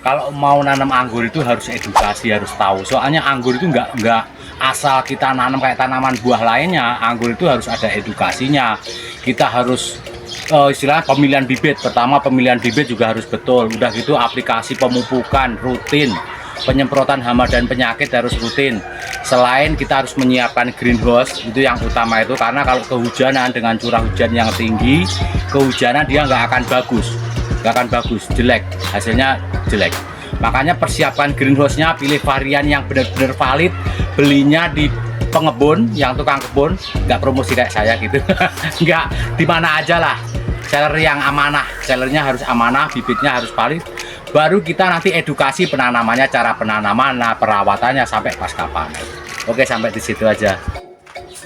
Kalau mau nanam anggur itu harus edukasi, harus tahu. Soalnya anggur itu nggak asal kita nanam kayak tanaman buah lainnya. Anggur itu harus ada edukasinya. Kita harus istilahnya pemilihan bibit. Pertama pemilihan bibit juga harus betul. Udah gitu aplikasi pemupukan rutin. Penyemprotan hama dan penyakit harus rutin. Selain kita harus menyiapkan greenhouse, itu yang utama itu, karena kalau kehujanan dengan curah hujan yang tinggi, kehujanan dia nggak akan bagus, jelek, hasilnya jelek. Makanya persiapkan greenhouse-nya, pilih varian yang benar-benar valid, belinya di pengebun, yang tukang kebun, nggak promosi kayak saya gitu, nggak di mana aja lah, seller yang amanah, sellernya harus amanah, bibitnya harus valid. Baru kita nanti edukasi penanamannya, cara penanaman, nah perawatannya sampai pasca panen. Oke, sampai di situ aja.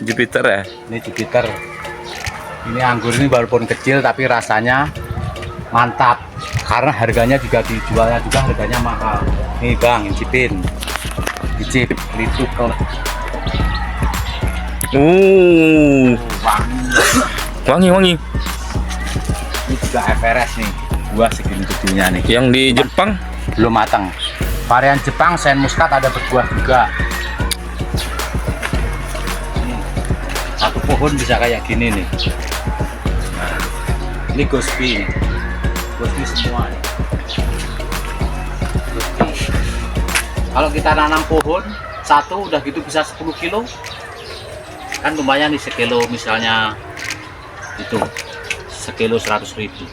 Jupiter ya? Ini Jupiter. Ini anggur ini walaupun kecil tapi rasanya mantap. Karena harganya juga dijualnya juga harganya mahal. Nih Bang, incipin. Icip, itu kok. Wangi. Ini juga Everest nih. Buah segini gedenya nih. Yang di Jepang belum matang. Varian Jepang Saint Muscat ada berbuah juga. Satu pohon bisa kayak gini nih. Ini Gospi semua nih. Gospi. Kalau kita nanam pohon satu udah gitu bisa 10 kilo, kan lumayan nih. Sekilo misalnya itu sekilo 100.000.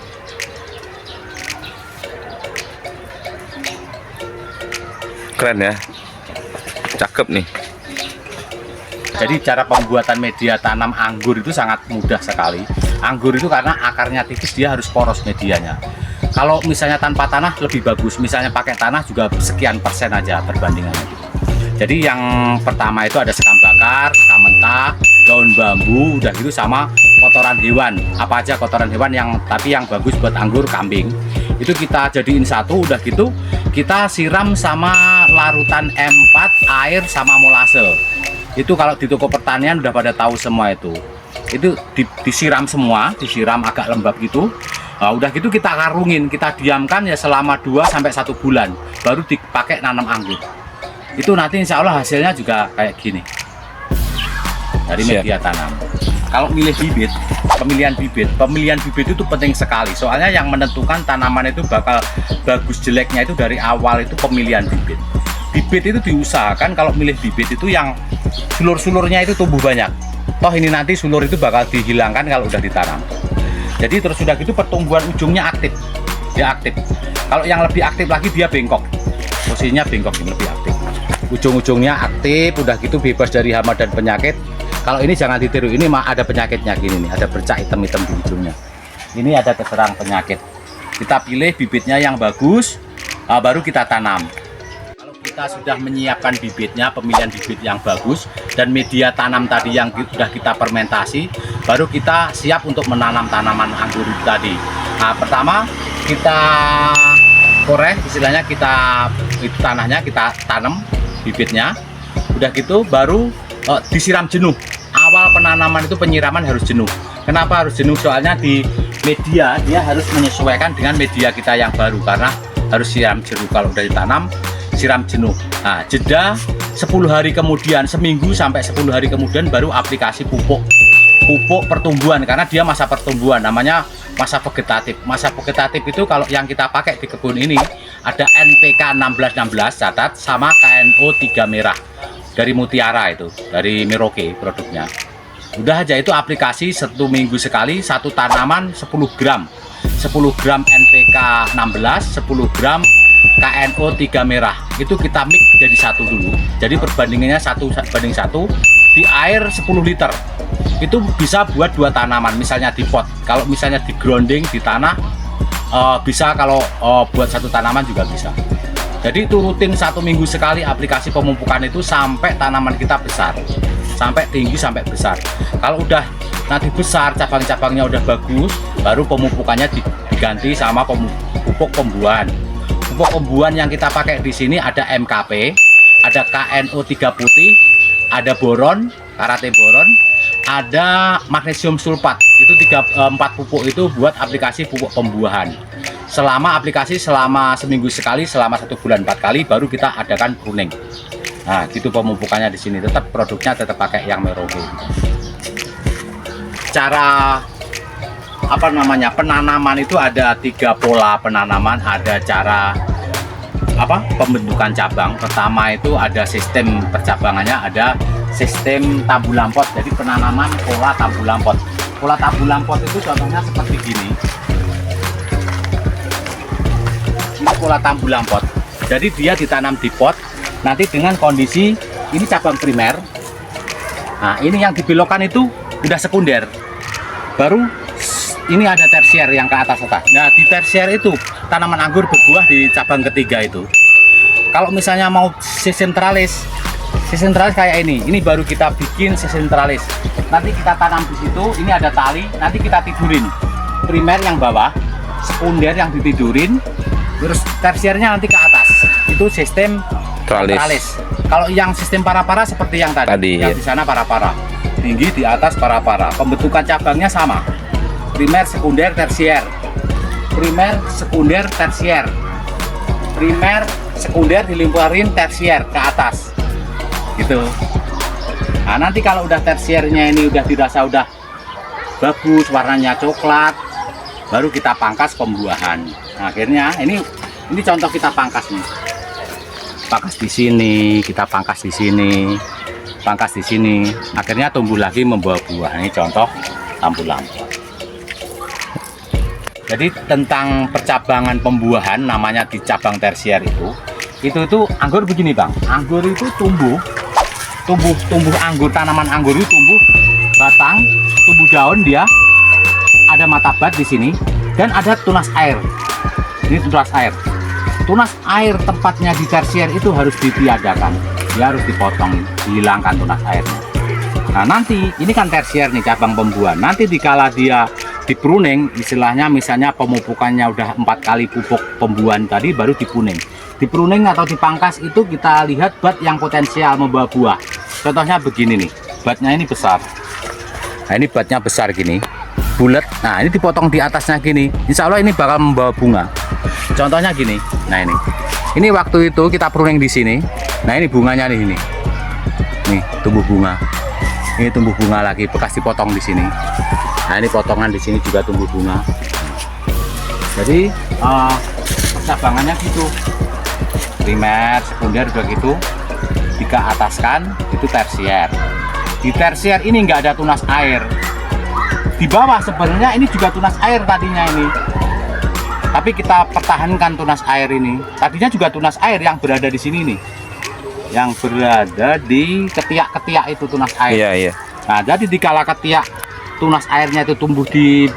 keren ya, cakep nih. Jadi cara pembuatan media tanam anggur itu sangat mudah sekali. Anggur itu karena akarnya tipis, dia harus poros medianya. Kalau misalnya tanpa tanah lebih bagus, misalnya pakai tanah juga sekian persen aja perbandingannya gitu. Jadi yang pertama itu ada sekam bakar, sekam mentah, daun bambu, udah gitu sama kotoran hewan. Apa aja kotoran hewan yang tapi yang bagus buat anggur, kambing. Itu kita jadiin satu, udah gitu kita siram sama larutan M4, air sama molase. Itu kalau di toko pertanian udah pada tahu semua itu. Itu disiram semua, disiram agak lembab gitu. Nah, udah gitu kita karungin, kita diamkan ya selama 2 sampai 1 bulan, baru dipakai nanam anggur. Itu nanti insya Allah hasilnya juga kayak gini dari media tanam. Kalau milih bibit, pemilihan bibit itu penting sekali. Soalnya yang menentukan tanaman itu bakal bagus jeleknya itu dari awal itu pemilihan bibit. Bibit itu diusahakan kalau milih bibit itu yang sulur-sulurnya itu tumbuh banyak. Toh ini nanti sulur itu bakal dihilangkan kalau udah ditanam. Jadi terus sudah gitu pertumbuhan ujungnya aktif, dia aktif. Kalau yang lebih aktif lagi dia bengkok, posisinya bengkok, ini lebih aktif. Ujung-ujungnya aktif, udah gitu bebas dari hama dan penyakit. Kalau ini jangan ditiru, ini mah ada penyakitnya gini nih, ada bercak hitam-hitam di ujungnya. Ini ada terserang penyakit. Kita pilih bibitnya yang bagus, baru kita tanam. Kalau kita sudah menyiapkan bibitnya, pemilihan bibit yang bagus, dan media tanam tadi yang sudah kita fermentasi, baru kita siap untuk menanam tanaman anggur tadi. Nah, pertama kita korek, istilahnya kita itu tanahnya kita tanam bibitnya. Udah gitu baru disiram jenuh. Awal penanaman itu penyiraman harus jenuh. Kenapa harus jenuh? Soalnya di media dia harus menyesuaikan dengan media kita yang baru, karena harus siram jenuh. Kalau udah ditanam siram jenuh. Nah, jeda 10 hari kemudian, seminggu sampai 10 hari kemudian baru aplikasi pupuk pertumbuhan, karena dia masa pertumbuhan, namanya masa vegetatif. Masa vegetatif itu kalau yang kita pakai di kebun ini ada NPK 1616, catat, sama KNO 3 merah dari Mutiara, itu dari Merauke produknya. Udah aja itu aplikasi 1 minggu sekali, satu tanaman 10 gram NPK 16, 10 gram KNO 3 merah. Itu kita mix jadi satu dulu. Jadi perbandingannya 1:1 di air 10 liter. Itu bisa buat 2 tanaman, misalnya di pot. Kalau misalnya di grounding di tanah bisa, kalau buat 1 tanaman juga bisa. Jadi itu rutin 1 minggu sekali aplikasi pemupukan itu sampai tanaman kita besar, sampai tinggi, sampai besar. Kalau udah nanti besar, cabang-cabangnya udah bagus, baru pemupukannya diganti sama pupuk pembuahan. Pupuk pembuahan yang kita pakai di sini ada MKP, ada KNO 3 putih, ada boron, karate boron, ada magnesium sulfat. Itu 4 pupuk itu buat aplikasi pupuk pembuahan. selama aplikasi selama seminggu sekali, selama 1 bulan 4 kali, baru kita adakan pruning. Nah, gitu pemupukannya di sini. Tetap produknya tetap pakai yang Merogo. Cara apa namanya, penanaman itu ada 3 pola penanaman. Ada cara pembentukan cabang. Pertama itu ada sistem percabangannya, ada sistem tabbulam pot. Jadi penanaman pola tabbulam pot. Pola tabbulam pot itu contohnya seperti gini. Ini pola tabbulam pot. Jadi dia ditanam di pot. Nanti dengan kondisi ini cabang primer. Nah, ini yang dibelokkan itu udah sekunder. Baru ini ada tersier yang ke atas. Nah, di tersier itu tanaman anggur berbuah di cabang ketiga itu. Kalau misalnya mau sesentralis kayak ini baru kita bikin sesentralis. Nanti kita tanam di situ, ini ada tali, nanti kita tidurin. Primer yang bawah, sekunder yang ditidurin, terus tersiernya nanti ke atas. Itu sistem tralis. Kalau yang sistem para-para seperti yang tadi yang di sana para-para. Tinggi di atas para-para. Pembentukan cabangnya sama. Primer, sekunder, tersier. Primer, sekunder, tersier. Primer, sekunder dilimparin tersier ke atas. Gitu. Nah, nanti kalau udah tersiernya ini udah dirasa udah bagus, warnanya coklat, baru kita pangkas pembuahan. Nah, akhirnya ini contoh kita pangkas nih. Pangkas di sini, kita pangkas di sini, pangkas di sini. Akhirnya tumbuh lagi membawa buah. Ini contoh tabbulam. Jadi tentang percabangan pembuahan namanya di cabang tersier itu anggur begini Bang. Anggur itu tumbuh anggur, tanaman anggur itu tumbuh batang, tumbuh daun, dia ada mata bat di sini dan ada tunas air. Ini tunas air. Tunas air tempatnya di tersier itu harus ditiadakan. Dia harus dipotong, dihilangkan tunas airnya. Nah, nanti ini kan tersier nih cabang pembuahan. Nanti dikala dia di pruning, istilahnya misalnya pemupukannya udah 4 kali pupuk pembuahan tadi, baru dipuning. Di pruning atau dipangkas itu kita lihat bat yang potensial membawa buah. Contohnya begini nih, batnya ini besar. Nah, ini batnya besar gini, bulat. Nah, ini dipotong di atasnya gini, insya Allah ini bakal membawa bunga. Contohnya gini. Nah, ini waktu itu kita pruning di sini. Nah, ini bunganya nih, ini nih tumbuh bunga. Ini tumbuh bunga lagi bekas dipotong di sini. Nah, ini potongan di sini juga tumbuh bunga. Jadi percabangannya gitu. Primer, sekunder udah gitu. Jika ataskan itu tersier. Di tersier ini nggak ada tunas air. Di bawah sebenarnya ini juga tunas air tadinya ini. Tapi kita pertahankan tunas air ini. Tadinya juga tunas air yang berada di sini nih. Yang berada di ketiak-ketiak itu tunas air. Iya, iya. Nah, jadi dikala ketiak tunas airnya itu tumbuh di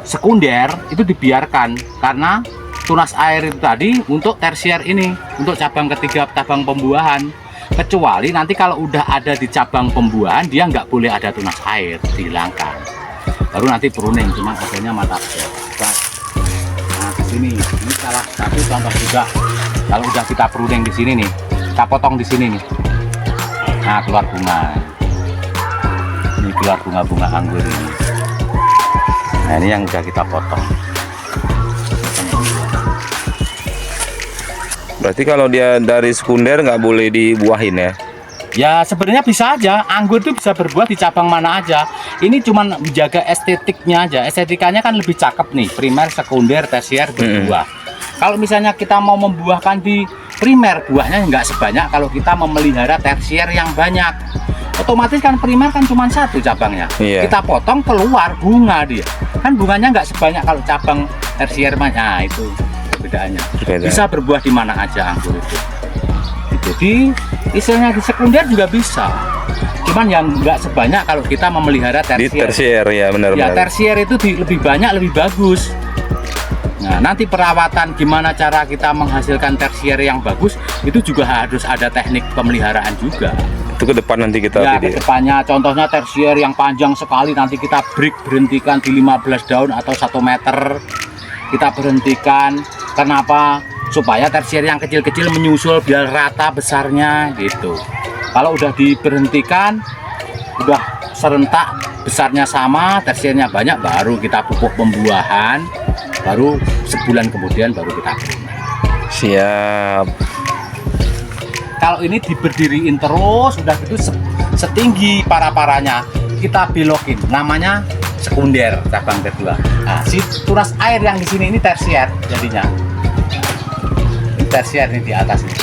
sekunder, itu dibiarkan karena tunas air itu tadi untuk tersier ini, untuk cabang ketiga, cabang pembuahan. Kecuali nanti kalau udah ada di cabang pembuahan, dia nggak boleh ada tunas air, dihilangkan. Baru nanti pruning, cuma hasilnya mantap. Nah, ke sini, ini salah satu contoh juga. Kalau udah kita pruning di sini nih, kita potong di sini nih. Nah, keluar bunga. Ini keluar bunga-bunga anggur ini. Nah, ini yang udah kita potong. Berarti kalau dia dari sekunder nggak boleh dibuahin ya? Ya sebenarnya bisa aja, anggur itu bisa berbuah di cabang mana aja. Ini cuman menjaga estetiknya aja. Estetikanya kan lebih cakep nih, primer, sekunder, tersier berbuah. Kalau misalnya kita mau membuahkan di primer, buahnya nggak sebanyak kalau kita memelihara tersier yang banyak. Otomatis kan primer kan cuma satu cabangnya. Iya. Kita potong keluar bunga dia. Kan bunganya nggak sebanyak kalau cabang tersier. Nah, itu perbedaannya. Bisa berbuah di mana aja anggur itu. Jadi istilahnya di sekunder juga bisa. Cuman yang nggak sebanyak kalau kita memelihara tersier. Di tersier ya, benar-benar. Ya, tersier itu lebih banyak, lebih bagus. Nah, nanti perawatan gimana cara kita menghasilkan tersier yang bagus itu juga harus ada teknik pemeliharaan juga. Itu ke depan nanti kita ya, ke depannya contohnya tersier yang panjang sekali nanti kita berhentikan di 15 daun atau 1 meter. Kita berhentikan. Kenapa? Supaya tersier yang kecil-kecil menyusul biar rata besarnya gitu. Kalau udah diberhentikan, udah serentak besarnya sama, tersiernya banyak, baru kita pupuk pembuahan. baru sebulan kemudian baru kita panen. Siap. Kalau ini diberdiriin terus, udah gitu setinggi para-paranya, kita belokin, namanya sekunder cabang kedua. Nah, si tunas air yang di sini ini tersier jadinya. Ini tersier ini di atas ini.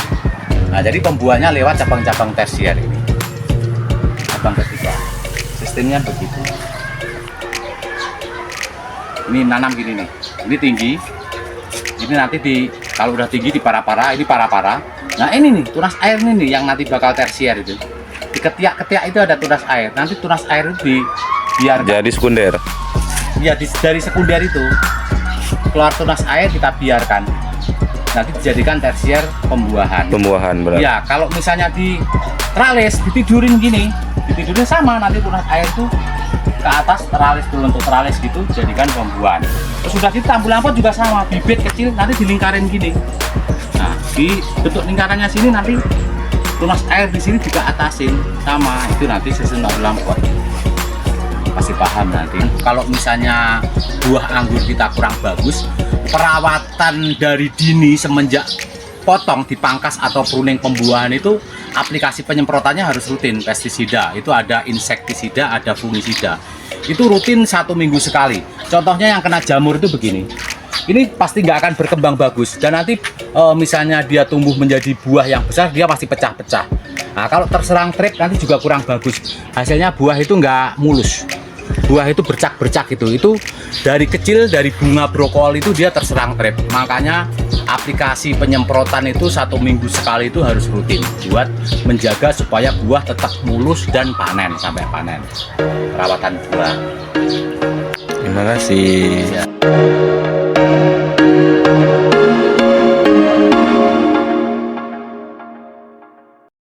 Nah, jadi pembuahannya lewat cabang-cabang tersier ini. Cabang ketiga. Sistemnya begitu. Ini nanam gini nih. Ini tinggi. Ini nanti kalau udah tinggi di para-para, ini para-para. Nah, ini nih tunas air ini nih yang nanti bakal tersier itu. Di ketiak-ketiak itu ada tunas air. Nanti tunas air itu biar Jadi sekunder. ya dari sekunder itu keluar tunas air kita biarkan. Nanti dijadikan tersier pembuahan. Pembuahan berarti. Ya, kalau misalnya di tralis ditidurin gini, ditidurin sama nanti tunas air itu ke atas teralis dulu untuk teralis gitu jadikan pembuahan. Terus sudah gitu tampul lampot juga sama, bibit kecil nanti dilingkarin gini. Nah, di bentuk lingkarannya sini nanti tunas air di sini juga atasin sama, itu nanti sistem tampul lampot. Pasti paham nanti. Kalau misalnya buah anggur kita kurang bagus, perawatan dari dini semenjak potong dipangkas atau pruning pembuahan itu aplikasi penyemprotannya harus rutin. Pestisida itu ada insektisida, ada fungisida, itu rutin 1 minggu sekali. Contohnya yang kena jamur itu begini, ini pasti nggak akan berkembang bagus dan nanti misalnya dia tumbuh menjadi buah yang besar, dia pasti pecah-pecah. Nah, kalau terserang trip nanti juga kurang bagus, hasilnya buah itu nggak mulus, buah itu bercak-bercak gitu. Itu dari kecil, dari bunga brokoli itu dia terserang trip. Makanya aplikasi penyemprotan itu 1 minggu sekali itu harus rutin buat menjaga supaya buah tetap mulus dan panen sampai panen. Perawatan buah. Terima kasih. Ya.